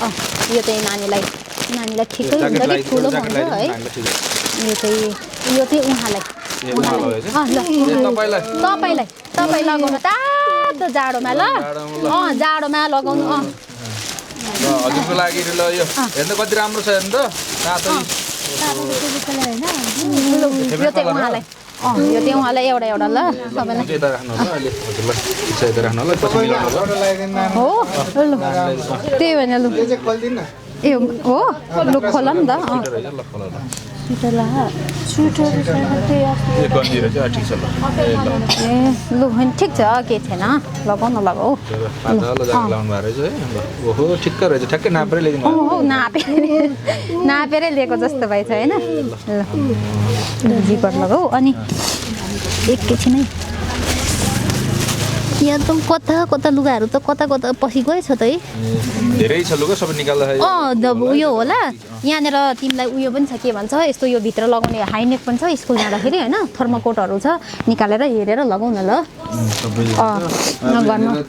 यो चाहिँ नानीलाई ठिकै हुन्छ कि ठुलो हुन्छ है यो चाहिँ उहाँलाई तपाईँ लगाउनु तातो जाडोमा ल जाडोमा लगाउनु हजुरको लागि ल यो हेर्नु कति राम्रो छ हेर्नु त तातो यो चाहिँ उहाँलाई एउटा ल सबैलाई हो त्यही भएन लु ए हो लु खोल नि त लु ठिक छ के थिएन लगाउ न लगाऊ नापेरै लिएको जस्तो भएछ होइन ल जिपर लगाऊ अनि एकैछिनै यहाँ त कता लुगाहरू त कता पछि गएछ त है धेरै छ लुगा सबै निकाल्दा उयो होला यहाँनिर तिमीलाई उयो पनि छ के भन्छ यस्तो यो भित्र लगाउने हाइनेक पनि छ स्कुल जाँदाखेरि होइन थर्मोकोटहरू छ निकालेर हेरेर लगाउ न ल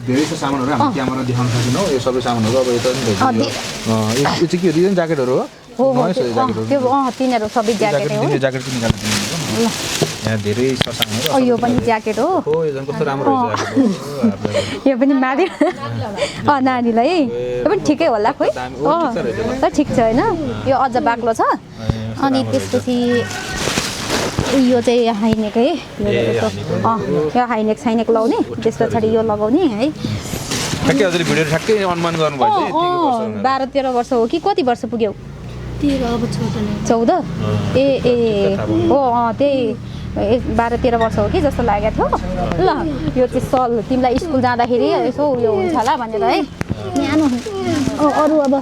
धेरै छ सामानहरू हामी क्यामेरा देखाउन सकिनौ यो सबै सामानहरू अब यता नि यो चाहिँ के हो रिजन ज्याकेटहरू हो तिनीहरू सबै ज्याकेट हो ज्याकेट पनि निकाल्नु ल यहाँ धेरै छ सामानहरू यो पनि ज्याकेट हो यो झन् कस्तो राम्रो रहेछ यो पनि माथि नानीलाई है यो पनि ठिकै होला खोइ त ठिक छ होइन यो अझ बाक्लो छ अनि त्यसपछि यो चाहिँ हाइनेक है यो हाइनेक साइनेक लगाउने त्यस पछाडि यो लगाउने है ठ्याक्कै हजुर भिडियो ठ्याक्कै अनुमान गर्नुभएछ 12-13 वर्ष हो कि कति वर्ष पुग्यौ 14 ए हो त्यही 12-13 वर्ष हो कि जस्तो लागेको थियो ल यो चाहिँ सल तिमीलाई स्कुल जाँदाखेरि यसो उयो हुन्छ होला भनेर है न्यानो अरू अब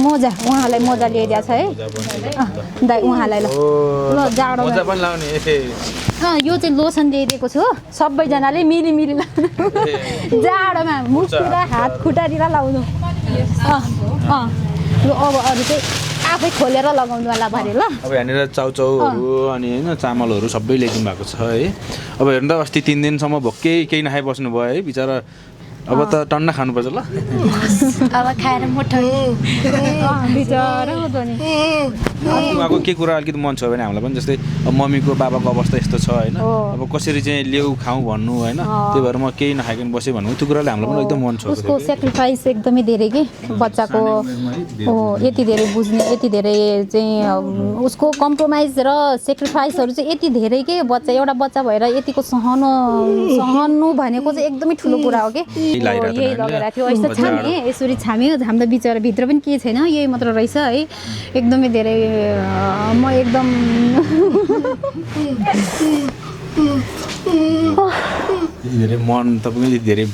मोजा उहाँलाई मोजा ल्याइदिएको छ है दाइ उहाँलाई ल जाडो यो चाहिँ लोसन ल्याइदिएको छु सबैजनाले मिली जाडोमा मुखतिर हात खुट्टातिर लाउनु अब अरू चाहिँ आफै खोलेर लगाउनु होला भने ल अब यहाँनिर चाउचाउहरू अनि होइन चामलहरू सबै ल्याइदिनु भएको छ है अब हेर्नु त अस्ति 3 दिनसम्म भोकै केही नखाइ बस्नु भयो है बिचरा अब त टन्ना खानुपर्छ ल अब खाएर मोटो उहाँको के कुरा अलिकति मन छ भने हामीलाई पनि जस्तै अब मम्मीको बाबाको अवस्था यस्तो छ होइन अब कसरी चाहिँ ल्याउ खाउँ भन्नु होइन त्यही भएर म केही नखाइकन बसेँ भन्नु त्यो कुराले हामीलाई पनि एकदम मन छ उसको सेक्रिफाइस एकदमै धेरै के बच्चाको यति धेरै बुझ्ने यति धेरै चाहिँ उसको कम्प्रोमाइज र सेक्रिफाइसहरू चाहिँ यति धेरै के एउटा बच्चा भएर यतिको सहनु भनेको चाहिँ एकदमै ठुलो कुरा हो कि यही लगेर थियो यस्तो छामे यसरी छाम्यो हाम्रो बिचरा भित्र पनि के छैन यही मात्र रहेछ है एकदमै धेरै म एकदम धेरै मन तपाईँको धेरै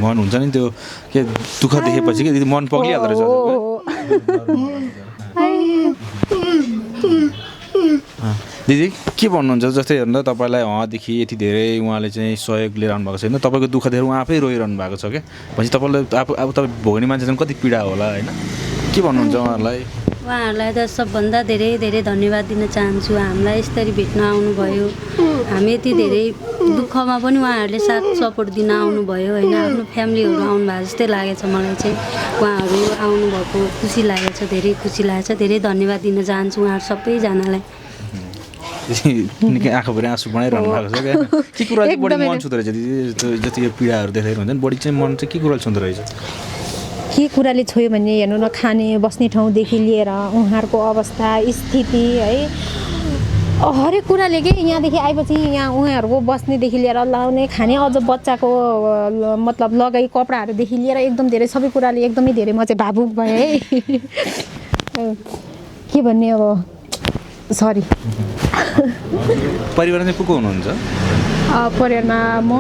मन हुन्छ नि त्यो के दुःख देखेपछि के मन पग्लिहाल्दो रहेछ दिदी के भन्नुहुन्छ जस्तै हेर्नु त तपाईँलाई उहाँदेखि यति धेरै उहाँले चाहिँ सहयोग लिएर आउनु भएको छ होइन तपाईँको दुःख देखेर उहाँ आफै रोइरहनु भएको छ क्या भनेपछि तपाईँलाई अब तपाईँ भोग्ने मान्छे कति पीडा होला होइन के भन्नुहुन्छ उहाँहरूलाई त सबभन्दा धेरै धन्यवाद दिन चाहन्छु हामीलाई यसरी भेट्न आउनुभयो हामी यति धेरै दुःखमा पनि उहाँहरूले साथ सपोर्ट दिन आउनुभयो होइन आफ्नो फ्यामिलीहरू आउनु भएको जस्तै लागेछ मलाई चाहिँ उहाँहरू आउनुभएको खुसी लागेछ धेरै खुसी लागेछ धेरै धन्यवाद दिन चाहन्छु उहाँहरू सबैजनालाई निकै आँखाभरि आँसु बनाइरहनु भएको छ क्या के कुरा चाहिँ बढी मन छुँदो रहेछ जति यो पीडाहरू देखाइरहन्छ नि बढी चाहिँ मन चाहिँ के कुरा छुँदो रहेछ के कुराले छोयो भने हेर्नु न खाने बस्ने ठाउँदेखि लिएर उहाँहरूको अवस्था स्थिति है हरेक कुराले के यहाँदेखि आएपछि यहाँ उहाँहरूको बस्नेदेखि लिएर लाउने खाने अझ बच्चाको मतलब लगाई कपडाहरूदेखि लिएर एकदम धेरै सबै कुराले एकदमै धेरै म चाहिँ भावुक भएँ है के भन्ने अब सरी परिवारमा चाहिँ को हुनुहुन्छ परिवारमा म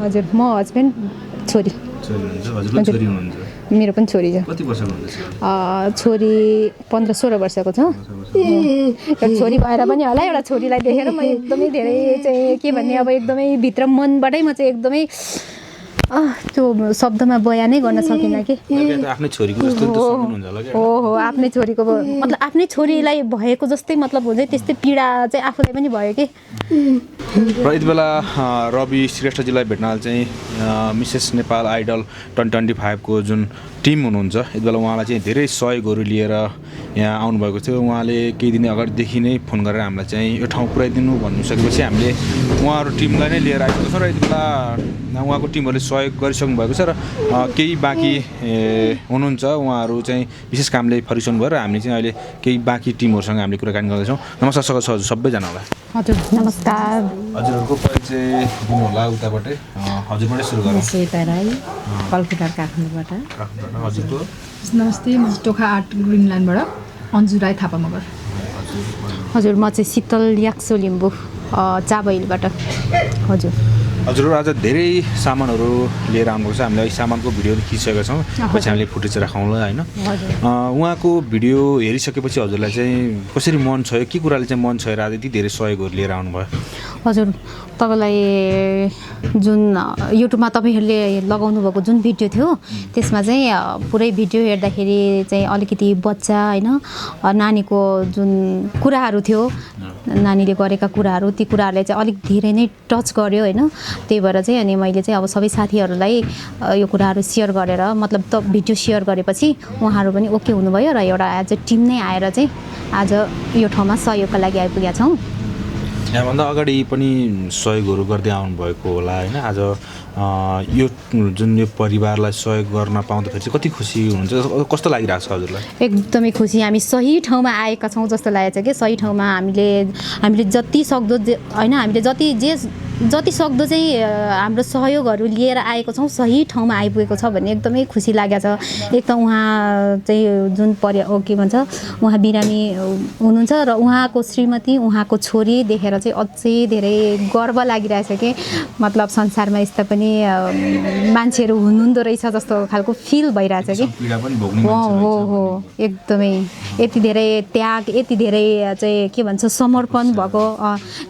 हस्बेन्ड छोरी मेरो पनि छोरी छ छोरी 15-16 वर्षको छ छोरी भएर पनि होला एउटा छोरीलाई देखेर म एकदमै धेरै चाहिँ के भन्ने अब एकदमै भित्र मनबाटै म चाहिँ एकदमै त्यो शब्दमा बयानै गर्न सकिनँ कि आफ्नै छोरीको जस्तो नि त सम्झिनुहुन्छ होला क्या हो आफ्नै छोरीको मतलब आफ्नै छोरीलाई भएको जस्तै मतलब हुन्छ त्यस्तै पीडा चाहिँ आफूलाई पनि भयो कि र यति बेला रवि श्रेष्ठजीलाई भेट्न चाहिँ मिसेस नेपाल आइडल 2025 को जुन टिम हुनुहुन्छ यति बेला उहाँलाई चाहिँ धेरै सहयोगहरू लिएर यहाँ आउनुभएको थियो उहाँले केही दिन अगाडिदेखि नै फोन गरेर हामीलाई चाहिँ यो ठाउँ पुऱ्याइदिनु भनिसकेपछि हामीले उहाँहरू टिमलाई नै लिएर आइसकेको छ र यति बेला उहाँको टिमहरूले सहयोग गरिसक्नु भएको छ र केही बाँकी हुनुहुन्छ उहाँहरू चाहिँ विशेष कामले फर्किसक्नु भयो र हामीले चाहिँ अहिले केही बाँकी टिमहरूसँग हामीले कुराकानी गर्दैछौँ नमस्कार स्वागत छ हजुर सबैजनालाई हजुर नमस्कार हजुरहरूको परिचय दिनु होला उताबाटै हजुरबाटै सुरु गरौँ श्वेता राई कलकुटार काठमाडौँबाट हजुरको नमस्ते म टोखा आर्ट ग्रिनल्यान्डबाट अन्जु राई थापा मगर हजुर म चाहिँ शीतल याक्सो लिम्बू चाबहिलबाट हजुर हजुरहरू आज धेरै सामानहरू लिएर आउनुभएको छ हामीले अहिले सामानको भिडियो खिचिसकेका छौँ पछि हामीले फुटेज राखौँला होइन उहाँको भिडियो हेरिसकेपछि हजुरलाई चाहिँ कसरी मन छोयो के कुराले चाहिँ मन छोएर आज यति धेरै सहयोगहरू लिएर आउनुभयो हजुर तपाईँलाई जुन युट्युबमा तपाईँहरूले लगाउनु भएको जुन भिडियो थियो त्यसमा चाहिँ पुरै भिडियो हेर्दाखेरि चाहिँ अलिकति बच्चा होइन नानीको जुन कुराहरू थियो नानीले गरेका कुराहरू ती कुराहरूले चाहिँ अलिक धेरै नै टच गर्यो होइन त्यही भएर चाहिँ अनि मैले चाहिँ अब सबै साथीहरूलाई यो कुराहरू सेयर गरेर मतलब त भिडियो सेयर गरेपछि उहाँहरू पनि ओके हुनुभयो र एउटा एज अ टिम नै आएर चाहिँ आज यो ठाउँमा सहयोगका लागि आइपुगेका छौँ यहाँभन्दा अगाडि पनि सहयोगहरू गर्दै आउनुभएको होला होइन आज यो जुन यो परिवारलाई सहयोग गर्न पाउँदाखेरि चाहिँ कति खुसी हुनुहुन्छ कस्तो लागिरहेको छ हजुरलाई एकदमै खुसी हामी सही ठाउँमा आएका छौँ जस्तो लागेको छ कि सही ठाउँमा हामीले जति सक्दो होइन हामीले जति सक्दो चाहिँ हाम्रो सहयोगहरू लिएर आएको छौँ सही ठाउँमा आइपुगेको छ भन्ने एकदमै खुसी लागेको छ एक त उहाँ चाहिँ जुन के भन्छ उहाँ बिरामी हुनुहुन्छ र उहाँको श्रीमती उहाँको छोरी देखेर चाहिँ अझै धेरै गर्व लागिरहेछ कि मतलब संसारमा यस्ता पनि मान्छेहरू हुनुहुँदो रहेछ जस्तो खालको फिल भइरहेछ कि हो एकदमै यति धेरै त्याग यति धेरै चाहिँ के भन्छ समर्पण भएको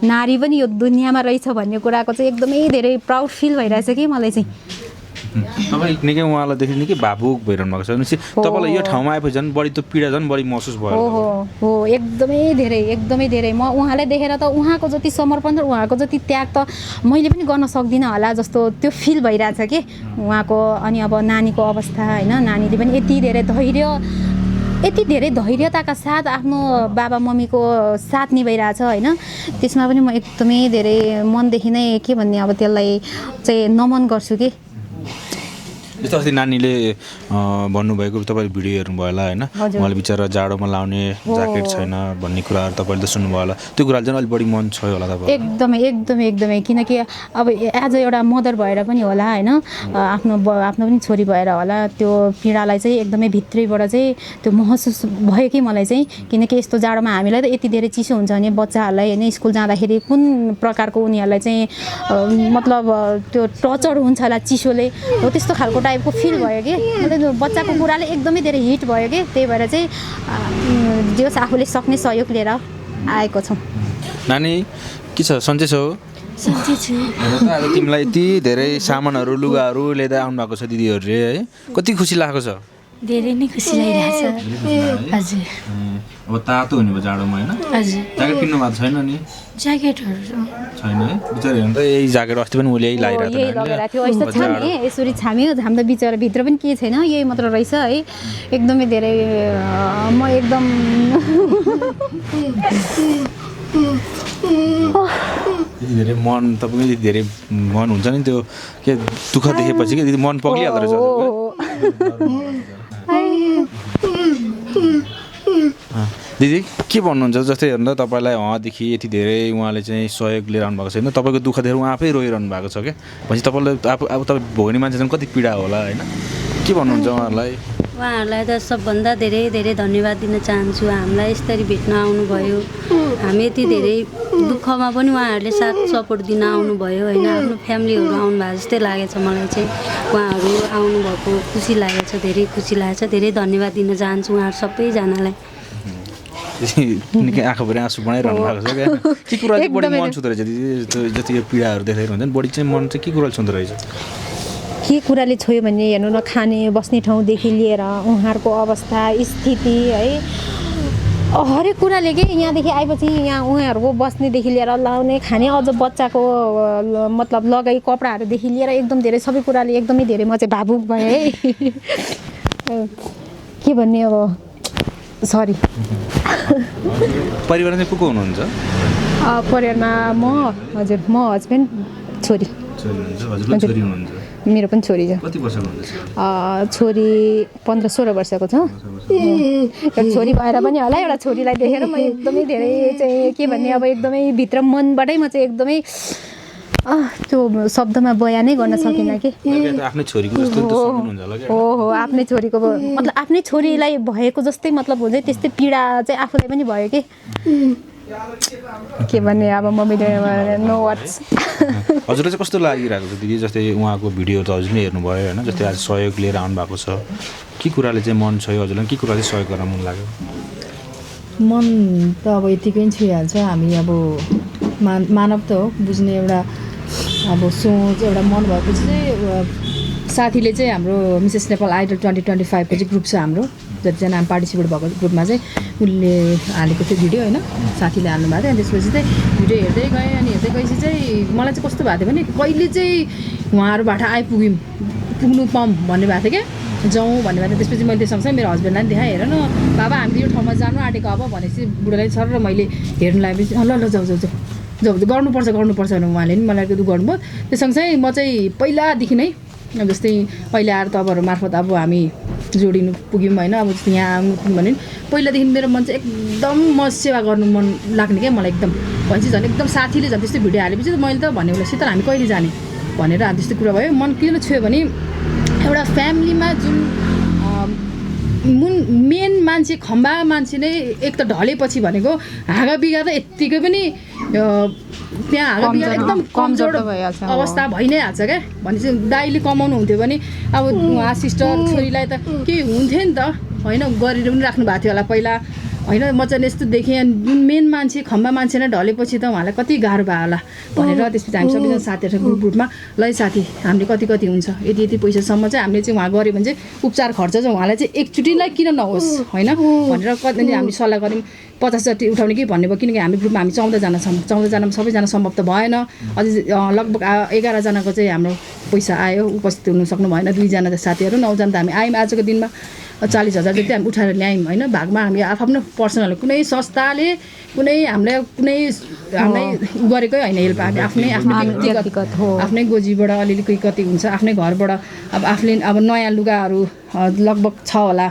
नारी पनि यो दुनियाँमा रहेछ भन्ने कुराको चाहिँ एकदमै धेरै प्राउड फिल भइरहेछ कि मलाई चाहिँ तपाईँ निकै उहाँलाई देखेर निकै भावुक भइरहनु भएको छ भनेपछि तपाईँलाई यो ठाउँमा आएपछि झन् बढी त्यो पीडा झन् बढी महसुस भयो हो एकदमै धेरै म उहाँलाई देखेर त उहाँको जति समर्पण र उहाँको जति त्याग त मैले पनि गर्न सक्दिनँ होला जस्तो त्यो फिल भइरहेछ कि उहाँको अनि अब नानीको अवस्था होइन नानीले पनि यति धेरै धैर्यताका साथ आफ्नो बाबा मम्मीको साथ निभाइरहेछ होइन त्यसमा पनि म एकदमै धेरै मनदेखि नै के भन्ने अब त्यसलाई चाहिँ नमन गर्छु कि जस्तो अस्ति नानीले भन्नुभएको तपाईँले भिडियो हेर्नुभयो होला होइन उहाँले बिचरा जाडोमा लाउने ज्याकेट छैन भन्ने कुराहरू तपाईँले त सुन्नुभयो होला त्यो कुराले चाहिँ अलिक बढी मन छोयो होला तपाईँ एकदमै किनकि अब एज अ एउटा मदर भएर पनि होला होइन आफ्नो पनि छोरी भएर होला त्यो पीडालाई चाहिँ एकदमै भित्रैबाट चाहिँ त्यो महसुस भयो कि मलाई चाहिँ किनकि यस्तो जाडोमा हामीलाई त यति धेरै चिसो हुन्छ भने बच्चाहरूलाई होइन स्कुल जाँदाखेरि कुन प्रकारको उनीहरूलाई चाहिँ मतलब त्यो टर्चर हुन्छ होला चिसोले हो त्यस्तो खालको टाइपको फिल भयो कि मतलब बच्चाको कुराले एकदमै धेरै हिट भयो कि त्यही भएर चाहिँ जस आफूले सक्ने सहयोग लिएर आएको छौँ नानी के छ सन्चै छौ आज तिमीलाई यति धेरै सामानहरू लुगाहरू लिएर आउनु भएको छ दिदीहरूले है कति खुसी लागेको छ धेरै नै खुसी लागिरहेछ हजुर अब तातो हुने भयो जाडोमा होइन हजुर ज्याकेट किन्नु भएको छैन नि ज्याकेटहरू छैन है बिचरा हेर्नु त यही ज्याकेट अस्ति पनि उसले यही लगेर थियो यस्तो छाने यसरी छाम्यो हाम्रो बिचरा भित्र पनि के छैन यही मात्र रहेछ है एकदमै धेरै म एकदम यति धेरै मन तपाईँको यति धेरै मन हुन्छ नि त्यो के दुःख देखेपछि कि मन पग्लिहाल्दो रहेछ दिदी के भन्नुहुन्छ जस्तै हेर्नु त तपाईँलाई उहाँदेखि यति धेरै उहाँले चाहिँ सहयोग लिएर आउनु भएको छैन तपाईँको दुःख देखेर उहाँ आफै रोइरहनु भएको छ क्या भनेपछि तपाईँलाई अब तपाईँ भोग्ने मान्छे चाहिँ कति पीडा होला होइन के भन्नुहुन्छ उहाँहरूलाई त सबभन्दा धेरै धेरै धन्यवाद दिन चाहन्छु हामीलाई यसरी भेट्न आउनुभयो हामी यति धेरै दुःखमा पनि उहाँहरूले साथ सपोर्ट दिन आउनुभयो होइन आफ्नो फ्यामिलीहरू आउनुभएको जस्तै लागेछ मलाई चाहिँ उहाँहरू आउनुभएको खुसी लागेछ धेरै खुसी लागेछ धेरै धन्यवाद दिन चाहन्छु उहाँहरू सबैजनालाई निकै आँखाभरि आँसु बनाइरहनु भएको छ क्या के कुरा चाहिँ बढी मन छुँदो रहेछ दिदी जति यो पीडाहरू देखाइरहन्छ नि बढी चाहिँ मन चाहिँ के कुरा छुँदो रहेछ के कुराले छोयो भने हेर्नु न, खाने बस्ने ठाउँदेखि लिएर उहाँहरूको अवस्था स्थिति है हरेक कुराले के यहाँदेखि आएपछि यहाँ उहाँहरूको बस्नेदेखि लिएर लाउने खाने अझ बच्चाको मतलब लगाई कपडाहरूदेखि लिएर एकदम धेरै सबै कुराले एकदमै धेरै म चाहिँ भावुक भएँ है के भन्ने अब सरी। परिवारमा चाहिँ को हुनुहुन्छ? परिवारमा म हजुर म हस्बेन्ड छोरी हुनुहुन्छ? मेरो पनि छोरी छ। कति वर्षको हुनुहुन्छ? छोरी 15-16 वर्षको छ। एउटा छोरी भएर पनि होला एउटा छोरीलाई देखेर म एकदमै धेरै चाहिँ के भन्ने अब एकदमै भित्र मनबाटै म चाहिँ एकदमै त्यो शब्दमा बयानै गर्न सकिनँ कि आफ्नै छोरीको जस्तो सक्नुहुन्छ होला के? हो आफ्नै छोरीको मतलब आफ्नै छोरीलाई भएको जस्तै मतलब हुन्छ त्यस्तै पीडा चाहिँ आफूलाई पनि भयो के भन्ने अब म नो वर्ड्स। हजुरलाई चाहिँ कस्तो लागिरहेको छ दिदी? जस्तै उहाँको भिडियो त हजुरले हेर्नुभयो होइन, जस्तै आज सहयोग लिएर आउनु भएको छ, के कुराले चाहिँ मन छोयो हजुरलाई? के कुराले सहयोग गर्न मन लाग्यो? मन त अब यतिकै छोइहाल्छ। हामी अब मानव त हो, बुझ्ने एउटा अब सोच एउटा मन भएपछि चाहिँ साथीले चाहिँ हाम्रो मिसेस नेपाल आइडल 2025 को चाहिँ ग्रुप छ हाम्रो, जतिजना हामी पार्टिसिपेट भएको ग्रुपमा चाहिँ उसले हालेको थियो भिडियो होइन, साथीले हाल्नु भएको थियो। अनि त्यसपछि चाहिँ भिडियो हेर्दै गएँ अनि हेर्दै गएपछि चाहिँ मलाई चाहिँ कस्तो भएको थियो भने कहिले चाहिँ उहाँहरूबाट पुग्नु पाऊँ भन्ने भएको थियो क्या, जाउँ भन्ने भएको थियो। त्यसपछि मैले सँगसँगै मेरो हस्बेन्डलाई पनि देखाएँ, हेर न बाबा हामी यो ठाउँमा जानु आँटेको अब भनेपछि बुढालाई सर र मैले हेर्नु लागेपछि ल ल जाऊ जाऊ जाऊ गर्नुपर्छ भने उहाँले पनि मलाई त्यो गर्नुभयो। त्यो सँगसँगै म चाहिँ पहिलादेखि नै अब जस्तै अहिले आएर तपाईँहरू मार्फत अब हामी जोडिनु पुग्यौँ होइन, अब जस्तै यहाँ आउनु भने पहिलादेखि मेरो मन चाहिँ एकदम म सेवा गर्नु मन लाग्ने क्या मलाई एकदम। भनेपछि झन् एकदम साथीले झन् त्यस्तै भिडियो हालेपछि मैले त भने उसलाई शीतल हामी कहिले जाने भनेर त्यस्तो कुरा भयो। मन किन छोयो भने एउटा फ्यामिलीमा जुन मेन मान्छे खम्बा मान्छे नै एक त ढलेपछि भनेको हाँगा बिगा त यत्तिकै पनि त्यहाँ हाँगा बिगा एकदम कमजोर अवस्था भइ नै हाल्छ क्या। भनेपछि दाइले कमाउनु हुन्थ्यो भने अब उहाँ सिस्टर छोरीलाई त केही हुन्थ्यो नि त होइन, गरेर पनि राख्नु भएको थियो होला पहिला होइन। मजाले यस्तो देखेँ अनि जुन मेन मान्छे खम्बा मान्छे नै ढलेपछि त उहाँलाई कति गाह्रो भयो होला भनेर त्यसपछि हामी सबैजना साथीहरू ग्रुपमा ल साथी हामीले कति हुन्छ यति पैसासम्म चाहिँ हामीले चाहिँ उहाँ गऱ्यो भने चाहिँ उपचार खर्च चाहिँ उहाँलाई चाहिँ एकचोटिलाई किन नहोस् होइन भनेर कति हामी सल्लाह गऱ्यौँ। 50 उठाउने कि भन्ने भयो, किनकि हामी ग्रुपमा हामी 14जना छौँ, 14जनामा सबैजना सम्भव त भएन। अझै लगभग 11जनाको चाहिँ हाम्रो पैसा आयो, उपस्थित हुनु सक्नु भएन 2जना साथीहरू, 9जना त हामी आयौँ आजको दिनमा। 40,000 जति हामी उठाएर ल्यायौँ होइन। भागमा हामी आफ्नो पर्सनल कुनै संस्थाले कुनै हामीलाई गरेकै होइन हेल्प, हामी आफ्नै व्यक्तिगत आफ्नै गोजीबाट अलिअलि कति हुन्छ आफ्नै घरबाट अब आफूले अब नयाँ लुगाहरू लगभग छ होला,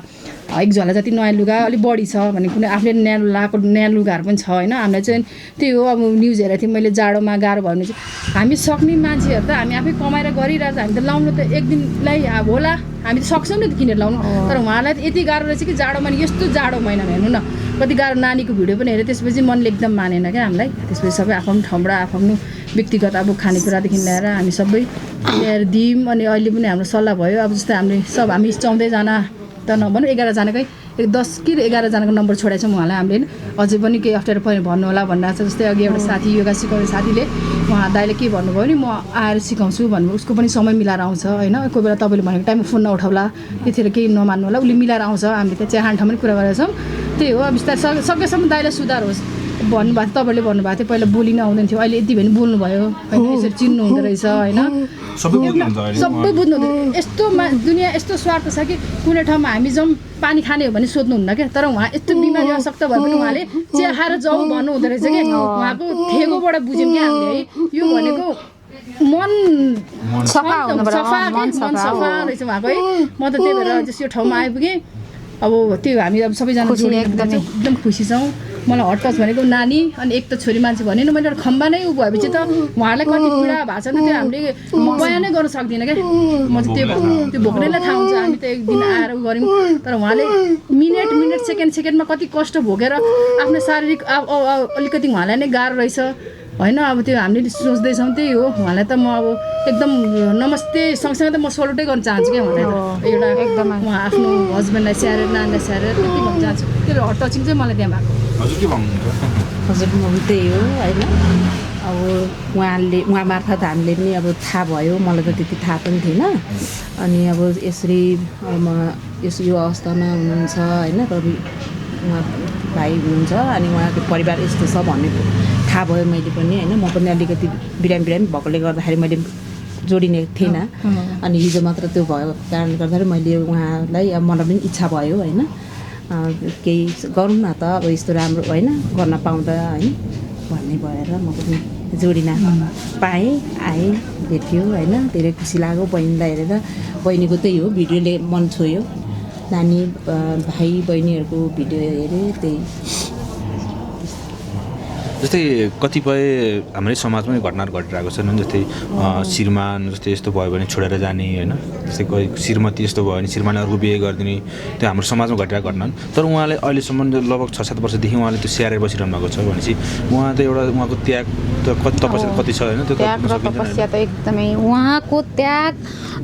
एक झोला जति नयाँ लुगा अलिक बढी छ भने कुनै आफूले नयाँ लुगाहरू पनि छ होइन। हामीलाई चाहिँ त्यही हो, अब न्युज हेरेको थियौँ मैले जाडोमा गाह्रो भयो भने चाहिँ हामी सक्ने मान्छेहरू त हामी आफै कमाएर गरिरहेको छ, हामी त लाउनु त एक दिनलाई अब होला हामी त सक्छौँ नि त किनेर लाउनु। तर उहाँलाई त यति गाह्रो रहेछ कि जाडोमा यस्तो जाडो महिनामा हेर्नु न कति गाह्रो। नानीको भिडियो पनि हेरेँ, त्यसपछि मनले एकदम मानेन क्या हामीलाई। त्यसपछि सबै आफ्नो ठाउँबाट आफ्नो व्यक्तिगत अब खानेकुरादेखि ल्याएर हामी सबै ल्याएर दियौँ। अनि अहिले पनि हाम्रो सल्लाह भयो, अब जस्तै हामी 14जना त नभनौँ 11जनाकै 10 कि 11जनाको नम्बर छोडेको छौँ उहाँलाई हामीले। अझै पनि केही अप्ठ्यारो पऱ्यो भन्नु होला भनिरहेको छ। जस्तै अघि एउटा साथी योगा सिकाउने साथीले उहाँ दाइले के भन्नुभयो भने म आएर सिकाउँछु भन्नुभयो, उसको पनि समय मिलाएर आउँछ होइन। कोही बेला तपाईँले भनेको टाइममा फोन नउठाउला, त्यतिखेर केही नमान्नु होला, उसले मिलाएर आउँछ। हामीले त चिया खाने ठाउँमा पनि कुरा गरेका छौँ। त्यही हो, अब बिस्तारै सकेसम्म दाइलाई सुधार होस् भन्नुभएको थियो। तपाईँले भन्नुभएको थियो पहिला बोली नै आउँदैन थियो, अहिले यति भने बोल्नुभयो होइन, यसरी चिन्नु हुँदो रहेछ होइन, सबै बुझ्नु। यस्तो दुनियाँ यस्तो स्वार्थ छ कि कुनै ठाउँमा हामी जाउँ पानी खाने हो भने सोध्नुहुन्न क्या, तर उहाँ यस्तो बिमारी अशक्त भयो भने उहाँले चिया खाएर जाउँ भन्नु हुँदो रहेछ क्या। उहाँको थेगोबाट बुझ्यौँ क्या हामीले है, यो भनेको मन सफा रहेछ उहाँको है। म त त्यही भएर जस्तो यो ठाउँमा आइपुगेँ। अब त्यो हामी अब सबैजना एकदम खुसी छौँ। मलाई हट टच भनेको नानी अनि एक त छोरी मान्छे भने न, मैले एउटा खम्बा नै उ भएपछि त उहाँहरूलाई कति पीडा भएको छ नि त्यो हामीले बयानै गर्न सक्दिनँ क्या। म चाहिँ त्यो भोग्नेलाई थाहा हुन्छ, हामी त एक दिन आएर उ गऱ्यौँ। तर उहाँले मिनट सेकेन्डमा कति कष्ट भोगेर आफ्नो शारीरिक अलिकति उहाँलाई नै गाह्रो रहेछ होइन। अब त्यो हामीले सोच्दैछौँ, त्यही हो। उहाँलाई त म अब एकदम नमस्ते सँगसँगै त म सल्युटै गर्न चाहन्छु क्या उहाँलाई त। एउटा एकदम उहाँ आफ्नो हस्बेन्डलाई स्याहारेर नानीलाई स्याहारेर त्यति भन्न चाहन्छु। त्यो हट टचिङ चाहिँ मलाई त्यहाँ भएको। हजुर के भन्नुहुन्छ? हजुर म त्यही हो होइन। उहाँ मार्फत हामीले पनि अब थाहा भयो, मलाई त त्यति थाहा पनि थिएन। अनि अब यसरी यो अवस्थामा हुनुहुन्छ होइन, रवि उहाँ भाइ हुनुहुन्छ अनि उहाँको परिवार यस्तो छ भन्ने थाहा भयो मैले पनि होइन। म पनि अलिकति बिरामी भएकोले गर्दाखेरि मैले जोडिने थिएन। अनि हिजो मात्र त्यो भएको कारणले गर्दाखेरि मैले उहाँलाई अब मलाई पनि इच्छा भयो होइन, केही गरौँ न त अब यस्तो राम्रो होइन गर्न पाउँदा होइन भन्ने भएर म पनि जोडिन पाएँ, आएँ, भेट्यो होइन। धेरै खुसी लाग्यो बहिनीलाई हेरेर। बहिनीको त्यही हो, भिडियोले मन छोयो। नानी भाइ बहिनीहरूको भिडियो हेरेँ, त्यही। जस्तै कतिपय हाम्रै समाजमा घटनाहरू घटिरहेको छ जस्तै श्रीमान जस्तै यस्तो भयो भने छोडेर जाने होइन, जस्तै कोही श्रीमती यस्तो भयो भने श्रीमानले अर्को बिहे गरिदिने, त्यो हाम्रो समाजमा घटिरहेको घटना। तर उहाँले अहिलेसम्म लगभग 6-7 वर्षदेखि उहाँले त्यो स्याहारेर बसिरहनु भएको छ भनेपछि उहाँ त एउटा उहाँको त्याग त कति तपस्या कति छ होइन, त्यो त्याग र तपस्या त एकदमै उहाँको त्याग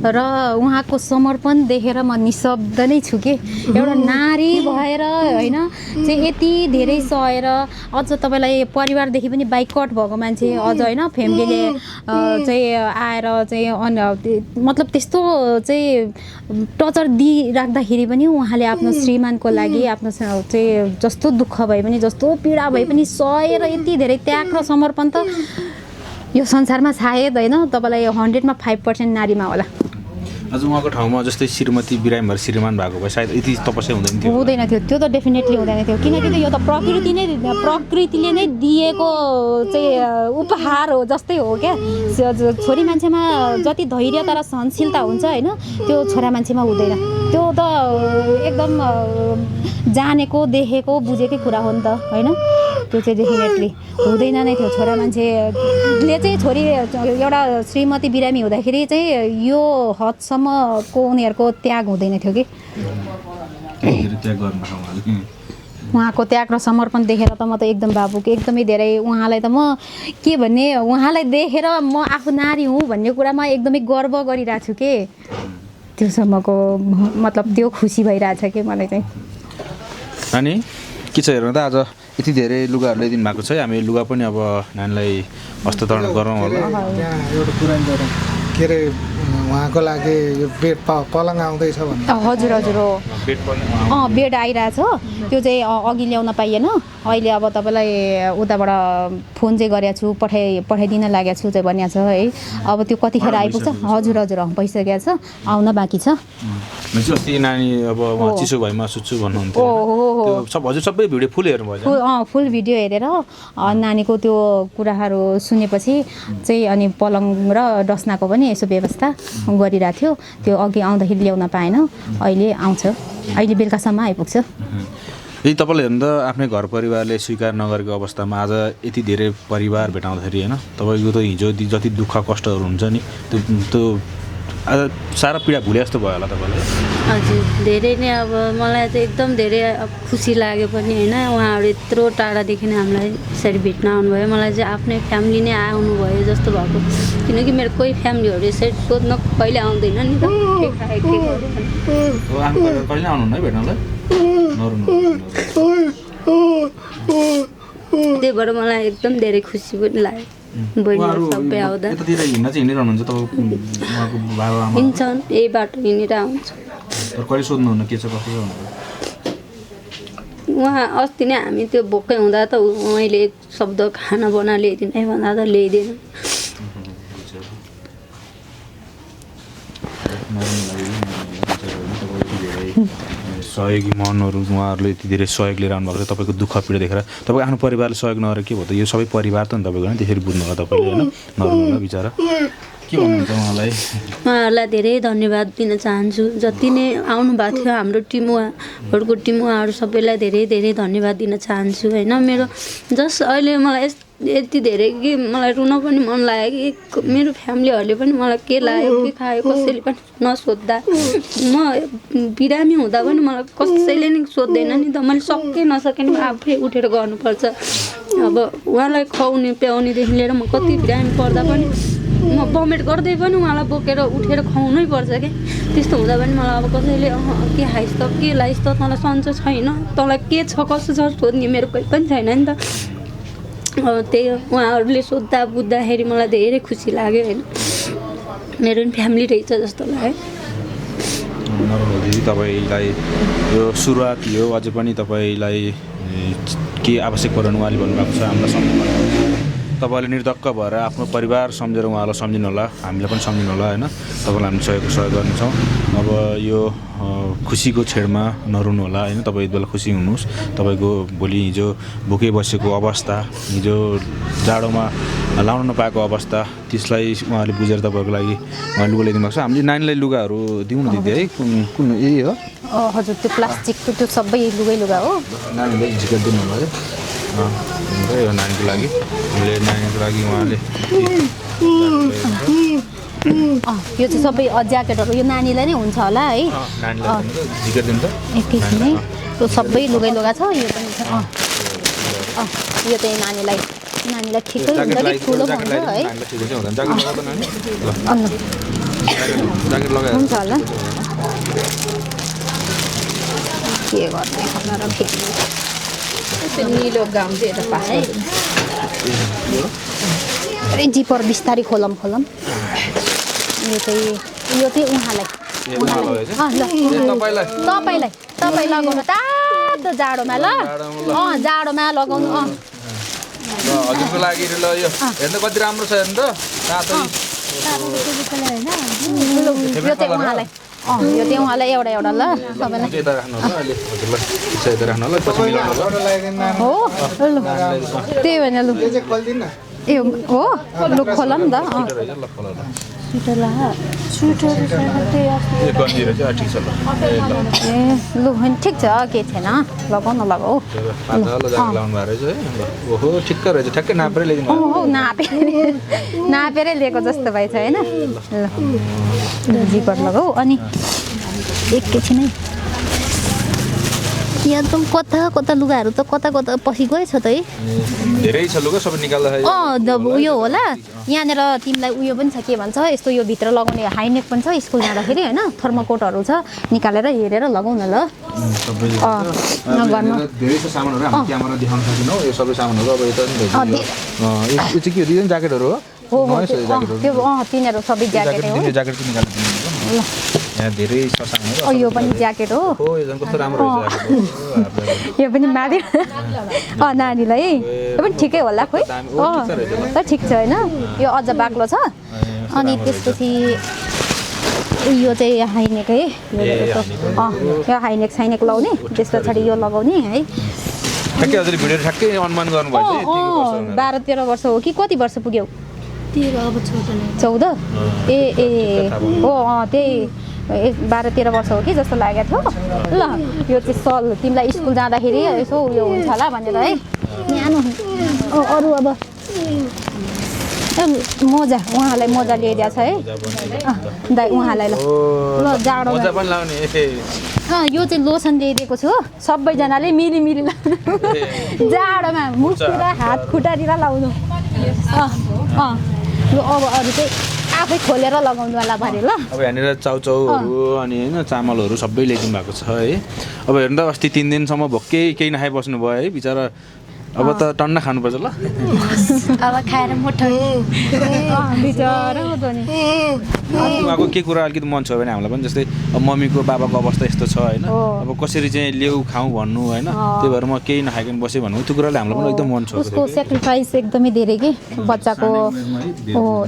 र उहाँको समर्पण देखेर म निशब्द नै छु कि एउटा नारी भएर होइन चाहिँ यति धेरै सहेर अझ तपाईँलाई परिवारदेखि पनि बाइकट भएको मान्छे अझ होइन फ्यामिलीले चाहिँ आएर चाहिँ मतलब त्यस्तो चाहिँ टर्चर दिइराख्दाखेरि पनि उहाँले आफ्नो श्रीमानको लागि आफ्नो चाहिँ जस्तो दुःख भए पनि जस्तो पीडा भए पनि सहेर यति धेरै त्याग र समर्पण त यो संसारमा सायद होइन तपाईँलाई 100मा 5% नारीमा होला। अझ उहाँको ठाउँमा जस्तै श्रीमती बिरामी भएर श्रीमान भएको भए सायद यति तपस्या हुँदैन थियो, हुँदैन थियो। त्यो त डेफिनेटली हुँदैन थियो, किनकि यो त प्रकृतिले नै दिएको चाहिँ उपहार हो जस्तै हो क्या। छोरी मान्छेमा जति धैर्यता र सहनशीलता हुन्छ होइन त्यो छोरा मान्छेमा हुँदैन। त्यो त एकदम जानेको देखेको बुझेकै कुरा हो नि त होइन। त्यो चाहिँ डेफिनेटली हुँदैन नै थियो। छोरा मान्छेले चाहिँ छोरी एउटा श्रीमती बिरामी हुँदाखेरि चाहिँ यो हदसम्मको उनीहरूको त्याग हुँदैन थियो कि। उहाँको त्याग र समर्पण देखेर त म त एकदम भावुक, एकदमै धेरै उहाँलाई त म के भन्ने, उहाँलाई देखेर म आफू नारी हुँ भन्ने कुरामा एकदमै गर्व गरिरहेको छु कि। त्योसम्मको मतलब त्यो खुसी भइरहेछ कि मलाई चाहिँ। अनि के छ हेर्नु त आज यति धेरै लुगाहरू ल्याइदिनु भएको छ। हामी लुगा पनि अब नानीलाई हस्तान्तरण गरौँ होला। एउटा कुरा गरौँ के अरे उहाँको लागि यो बेड पलङ आउँदैछ भने। हजुर हजुर हो, बेड आइरहेछ। त्यो चाहिँ अघि ल्याउन पाइएन। अहिले अब तपाईँलाई उताबाट फोन चाहिँ गरेको छु, पठाइदिन लागेको छु चाहिँ भनिएको छ है। अब त्यो कतिखेर आइपुग्छ? हजुर हजुर भइसकेको छ, आउन बाँकी छ। अस्ति नानी अब चिसो भएमा सुत्छु भन्नुहुन्थ्यो, हजुर सबै भिडियो फुल हेर्नुभयो? फुल भिडियो हेरेर नानीको त्यो कुराहरू सुनेपछि चाहिँ अनि पलङ र डस्नाको पनि यसो व्यवस्था गरिरहेको थियो। त्यो अघि आउँदाखेरि ल्याउन पाएन, अहिले आउँछ, अहिले बेलुकासम्म आइपुग्छ। यदि तपाईँले हेर्नु त आफ्नै घर परिवारले स्वीकार नगरेको अवस्थामा आज यति धेरै परिवार भेटाउँदाखेरि होइन तपाईँको त हिजो जति दुःख कष्टहरू हुन्छ नि त्यो आज सारा पीडा भुले जस्तो भयो होला तपाईँलाई? हजुर धेरै नै अब मलाई चाहिँ एकदम धेरै खुसी लाग्यो पनि होइन। उहाँहरू यत्रो टाढादेखि नै हामीलाई यसरी भेट्न आउनुभयो। मलाई चाहिँ आफ्नै फ्यामिली नै आउनुभयो जस्तो भएको, किनकि मेरो कोही फ्यामिलीहरू यसरी सोध्न कहिले आउँदैन नि त। कहिले आउनुहुन्न है भेट्नलाई? त्यही भएर मलाई एकदम धेरै खुसी पनि लाग्यो। बहिनीहरू सबै आउँदा हिँड्छन्, यही बाटो हिँडेर आउँछ। उहाँ अस्ति नै हामी त्यो भोकै हुँदा त उहाँले एक शब्द खाना बना ल्याइदिनु है भन्दा त ल्याइदिएन। सहयोगी मनहरू उहाँहरूले यति धेरै सहयोग लिएर आउनुभएको छ। तपाईँको दुःख पीडा देखेर तपाईँको आफ्नो परिवारले सहयोग नगरेर के भयो त? यो सबै परिवार त नि तपाईँको होइन, त्यसरी बुझ्नु होला तपाईँले होइन, नर्नु होला बिचरा। के भन्नुहुन्छ उहाँलाई? उहाँहरूलाई धेरै धन्यवाद दिन चाहन्छु। जति नै आउनु भएको थियो हाम्रो टिम, उहाँहरूको टिम, उहाँहरू सबैलाई धेरै धेरै धन्यवाद दिन चाहन्छु होइन। मेरो जस्ट अहिले मलाई यति धेरै कि मलाई रुन पनि मन लाग्यो कि मेरो फ्यामिलीहरूले पनि मलाई के लाग्यो के खायो कसैले पनि नसोद्धा। म बिरामी हुँदा पनि मलाई कसैले नि सोध्दैन नि त। मैले सके नसके नि आफै उठेर गर्नुपर्छ। अब उहाँलाई खुवाउने प्याउनेदेखि लिएर म कति बिरामी पर्दा पनि म भमिट गर्दै पनि उहाँलाई बोकेर उठेर खुवाउनै पर्छ क्या। त्यस्तो हुँदा पनि मलाई अब कसैले के खाइस् त के लाइस् त तँलाई सन्चो छैन तँलाई के छ कसो छ सोध्ने मेरो कोही पनि छैन नि त। त्यही हो उहाँहरूले सोद्धा बुझ्दाखेरि मलाई धेरै खुसी लाग्यो होइन मेरो पनि फ्यामिली रहेछ जस्तो लाग्यो नर्मल दिदी तपाईँलाई यो सुरुवात यो अझै पनि तपाईँलाई के आवश्यक परेन उहाँले भन्नुभएको छ हामीलाई सम्झिनु तपाईँले निर्धक्क भएर आफ्नो परिवार सम्झेर उहाँलाई सम्झिनु होला हामीलाई पनि सम्झिनु होला होइन तपाईँलाई हामी सहयोग गर्नेछौँ अब यो खुसीको छेडमा नरुनु होला होइन तपाईँ यति बेला खुसी हुनुहोस् तपाईँको भोलि हिजो भोकै बसेको अवस्था हिजो जाडोमा लाउन नपाएको अवस्था त्यसलाई उहाँले बुझेर तपाईँको लागि उहाँले लुगा ल्याइदिनु भएको छ हामीले नानीलाई लुगाहरू दिउँ न दिदी है कुन यही हो हजुर त्यो प्लास्टिकको त्यो सबै लुगा हो नानीलाई झिकेर दिनु होला है यो नानीको लागि हामीले नानीको लागि उहाँले यो चाहिँ सबै ज्याकेटहरू यो नानीलाई नै हुन्छ होला है नानीलाई झिकेर दिनु त एकैछिन है त्यो सबै लुगा छ यो पनि छ यो चाहिँ नानीलाई ठिकै हुन्छ कि ठुलो हुन्छ है हुन्छ होला के गर्ने निलो गाउँ चाहिँ यता पास जिपर बिस्तारै खोलम यो चाहिँ उहाँलाई तपाईँ लगाउनु तातो जाडोमा ल जाडोमा लगाउनु हजुरको लागि ल यो हेर्नु कति राम्रो छ हेर्नु त तातो यो चाहिँ उहाँलाई एउटा ल सबैलाई हो त्यही भएन लु ए हो लु खोल नि त ए लु ठिक छ के थिएन लगाऊ नापेरै लिएको जस्तो भएछ होइन ल जिपर लगाऊ अनि एकैछिन है यहाँ त कता लुगाहरू त कता पछि गएछ त है धेरै छ लुगा सबै निकाल्दा उयो होला यहाँनिर तिमीलाई उयो पनि छ के भन्छ यस्तो यो भित्र लगाउने हाइनेक पनि छ स्कुल जाँदाखेरि होइन थर्मोकोटहरू छ निकालेर हेरेर लगाउ न ल धेरै छ सामानहरू हामी क्यामेरा देखाउन सकिनौँ यो सबै सामानहरू अब यता यो चाहिँ के हो दिदी ज्याकेटहरू हो त्यो तिनीहरू सबै ज्याकेट हो ज्याकेट चाहिँ निकाल्नु यहाँ धेरै छ सामानहरू यो पनि ज्याकेट हो यो झन् कस्तो राम्रो रहेछ यो पनि माथि नानीलाई यो पनि ठिकै होला खोइ त ठिक छ होइन यो अझ बाक्लो छ अनि त्यसपछि यो चाहिँ हाइनेक है यो हाइनेक साइनेक लगाउने त्यस पछाडि यो लगाउने है ठ्याक्कै हजुर भिडियो ठ्याक्कै अनुमान गर्नुभयो 12-13 वर्ष हो कि कति वर्ष पुग्यौ 14 ए हो त्यही 12-13 वर्ष हो कि जस्तो लागेको थियो ल यो चाहिँ सल तिमीलाई स्कुल जाँदाखेरि यसो उयो हुन्छ होला भनेर है न्यानो अरू अब मोजा उहाँलाई मोजा ल्याइदिएको छ है दाइ उहाँलाई ल जाडो यो चाहिँ लोसन ल्याइदिएको छु सबैजनाले मिली जाडोमा मुख खुट्टा हात खुट्टातिर लाउनु अब अरू चाहिँ आफै खोलेर लगाउनु होला भने ल अब यहाँनिर चाउचाउहरू अनि होइन चामलहरू सबै ल्याइदिनु भएको छ है अब हेर्नु त अस्ति 3 दिनसम्म भोकै केही नखाइ बस्नु भयो है बिचरा अब त टन्ना खानुपर्छ ल अब खाएर मोटो उहाँको के कुरा अलिकति मन छ भने हामीलाई पनि जस्तै अब मम्मीको बाबाको अवस्था यस्तो छ होइन अब कसरी चाहिँ ल्याउ खाउँ भन्नु होइन त्यही भएर म केही नखाइकन बसेँ भन्नु त्यो कुराले हामीलाई पनि एकदम मन छ उसको सेक्रिफाइस एकदमै धेरै के बच्चाको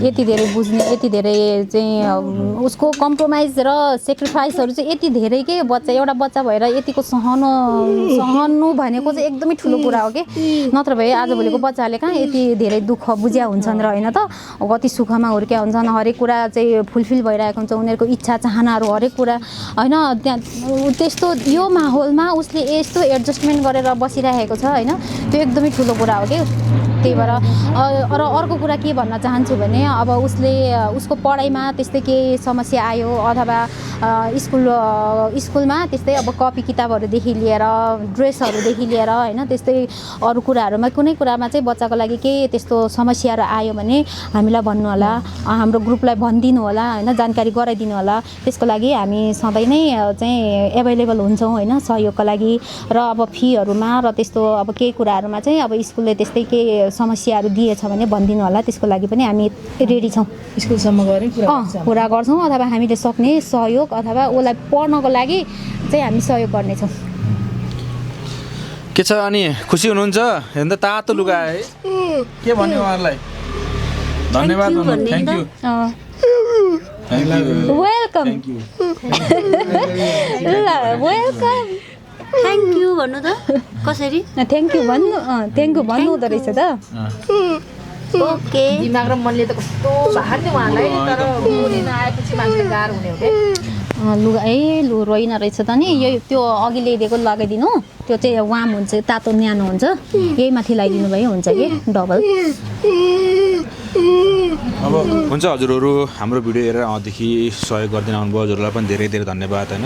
यति धेरै बुझ्ने यति धेरै चाहिँ उसको कम्प्रोमाइज र सेक्रिफाइसहरू चाहिँ यति धेरै के एउटा बच्चा भएर यतिको सहनु भनेको चाहिँ एकदमै ठुलो कुरा हो कि नत्र भए आजभोलिको बच्चाहरूले कहाँ यति धेरै दुःख बुझ्या हुन्छन् र होइन त कति सुखमा हुर्क्या हुन्छन् हरेक कुरा चाहिँ फुलफिल भइरहेको हुन्छ उनीहरूको इच्छा चाहनाहरू हरेक कुरा होइन त्यहाँ त्यस्तो यो माहौलमा उसले यस्तो एडजस्टमेन्ट गरेर बसिरहेको छ होइन त्यो एकदमै ठुलो कुरा हो कि त्यही भएर र अर्को कुरा के भन्न चाहन्छु भने अब उसको पढाइमा त्यस्तै केही समस्या आयो अथवा स्कुलमा त्यस्तै अब कपी किताबहरूदेखि लिएर ड्रेसहरूदेखि लिएर होइन त्यस्तै अरू कुराहरूमा कुनै कुरामा चाहिँ बच्चाको लागि केही त्यस्तो समस्याहरू आयो भने हामीलाई भन्नु होला हाम्रो ग्रुपलाई भनिदिनु होला होइन जानकारी गराइदिनु होला त्यसको लागि हामी सधैँ नै चाहिँ एभाइलेबल हुन्छौँ होइन सहयोगको लागि र अब फीहरूमा र त्यस्तो अब केही कुराहरूमा चाहिँ अब स्कुलले त्यस्तै केही समस्याहरू दिएछ भने भनिदिनु होला, त्यसको लागि पनि हामी रेडी छौँ। स्कुलसम्म गऱ्यौँ पुरा गर्छौँ अथवा हामीले सक्ने सहयोग अथवा उसलाई पढ्नको लागि चाहिँ हामी सहयोग गर्नेछौँ। के छ अनि खुसी हुनुहुन्छ? हेर्नु त तातो लुगा है, के भन्यो उहाँहरूलाई? धन्यवाद भन्नु। Thank you welcome welcome thank you भन्नु त कसरी? थ्याङ्क यू भन्नु हुँदो रहेछ त। ओके। दिमाग र मनले त कस्तो भार नि उहाँलाई, तर बोलिन आएपछि मान्छे गाह्रो हुने हो क्या। लुगा लु रोइन रहेछ त नि, यो त्यो अघि ल्याइदिएको लगाइदिनु, त्यो चाहिँ वाम हुन्छ, तातो न्यानो हुन्छ, यही माथि लगाइदिनु भयो हुन्छ कि डबल। अब हुन्छ हजुरहरू हाम्रो भिडियो हेरेर अदेखि सहयोग गरिदिन आउनुभयो, हजुरहरूलाई पनि धेरै धेरै धन्यवाद होइन।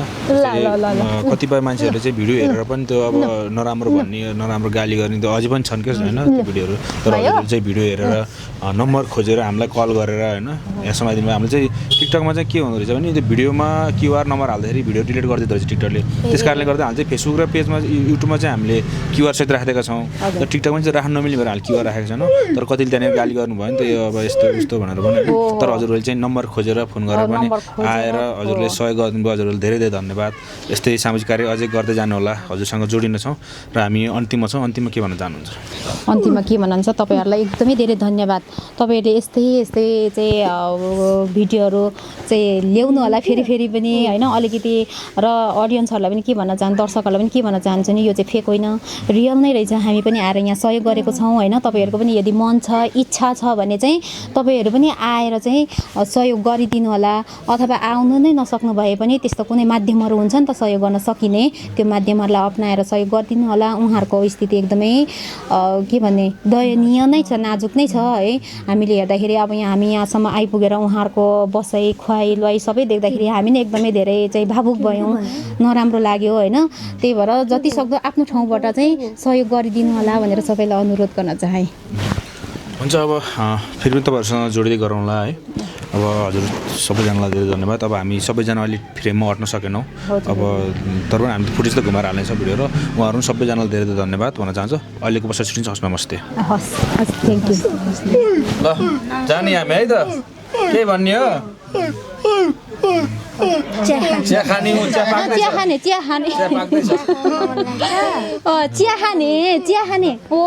कतिपय मान्छेहरूले चाहिँ भिडियो हेरेर पनि त्यो अब नराम्रो भन्ने नराम्रो गाली गर्ने त्यो अझै पनि छन् क्या होइन त्यो भिडियोहरू, तर हजुरहरूले चाहिँ भिडियो हेरेर नम्बर खोजेर हामीलाई कल गरेर होइन यहाँ समाइदिनु भयो। हामीले चाहिँ टिकटकमा चाहिँ के हुँदो रहेछ भने त्यो भिडियोमा क्युआर नम्बर हाल्दाखेरि भिडियो डिलिट गरिदिँदो रहेछ टिकटकले, त्यस कारणले गर्दा हामी चाहिँ फेसबुक र पेजमा युट्युबमा चाहिँ हामीले क्युआर सहित राखेका छौँ, तर टिकटकमा चाहिँ राख्नु नमिल्ने भएर हामीले क्युआर राखेका छैनौँ। तर कतिले त्यहाँनिर गाली गर्नुभयो नि त यो अब यस्तो उस्तो भनेर पनि, तर हजुरहरूले चाहिँ नम्बर खोजेर फोन गरेर पनि आएर हजुरले सहयोग गरिदिनुभयो, हजुरहरूले धेरै धेरै धन्यवाद। यस्तै सामाजिक कार्य अझै गर्दै जानु होला, हजुरसँग जोडिन छौँ र हामी अन्तिममा छौँ। अन्तिममा के भन्न चाहनुहुन्छ? अन्तिममा के भन्नुहुन्छ, तपाईँहरूलाई एकदमै धेरै धन्यवाद। तपाईँहरूले यस्तै यस्तै चाहिँ भिडियोहरू चाहिँ ल्याउनु होला फेरि पनि होइन अलिकति, र अडियन्सहरूलाई पनि के भन्न चाहन्छु, दर्शकहरूलाई पनि के भन्न चाहन्छु नि, यो चाहिँ फेक होइन, रियल नै रहेछ। हामी पनि आएर यहाँ सहयोग गरेको छौँ होइन। तपाईँहरूको पनि यदि मन छ इच्छा छ भने चाहिँ तपाईँहरू पनि आएर चाहिँ सहयोग गरिदिनु होला, अथवा आउनु नै नसक्नु भए पनि त्यस्तो कुनै माध्यमहरू हुन्छ नि त सहयोग गर्न सकिने, त्यो माध्यमहरूलाई अप्नाएर सहयोग गरिदिनु होला। उहाँहरूको स्थिति एकदमै के भन्ने दयनीय नै छ, नाजुक नै छ है। हामीले हेर्दाखेरि अब हामी यहाँसम्म आइपुगेर उहाँहरूको बसाइ खुवाइ लुवाइ सबै देख्दाखेरि हामी नै एकदमै धेरै चाहिँ भावुक भयौँ, नराम्रो लाग्यो होइन। त्यही भएर जतिसक्दो आफ्नो ठाउँबाट चाहिँ सहयोग गरिदिनु होला भनेर सबैलाई अनुरोध गर्न चाहे। हुन्छ अब फेरि पनि तपाईँहरूसँग जोडिँदै गरौँला है। अब हजुर सबैजनालाई धेरै धन्यवाद। अब हामी सबैजना अलिक फ्रेममा अट्न सकेनौँ, अब तर पनि हामी फुटेज त घुमाएर हाल्नेछ भिडियो, र उहाँहरू पनि सबैजनालाई धेरै धेरै धन्यवाद भन्न चाहन्छु। अहिलेको बस छुट्टिन्छ, हस् नमस्ते। हस् थ्याङ्क यू। ल जाने हामी है त, के भन्ने हो? चिया खाने चिया खाने हो।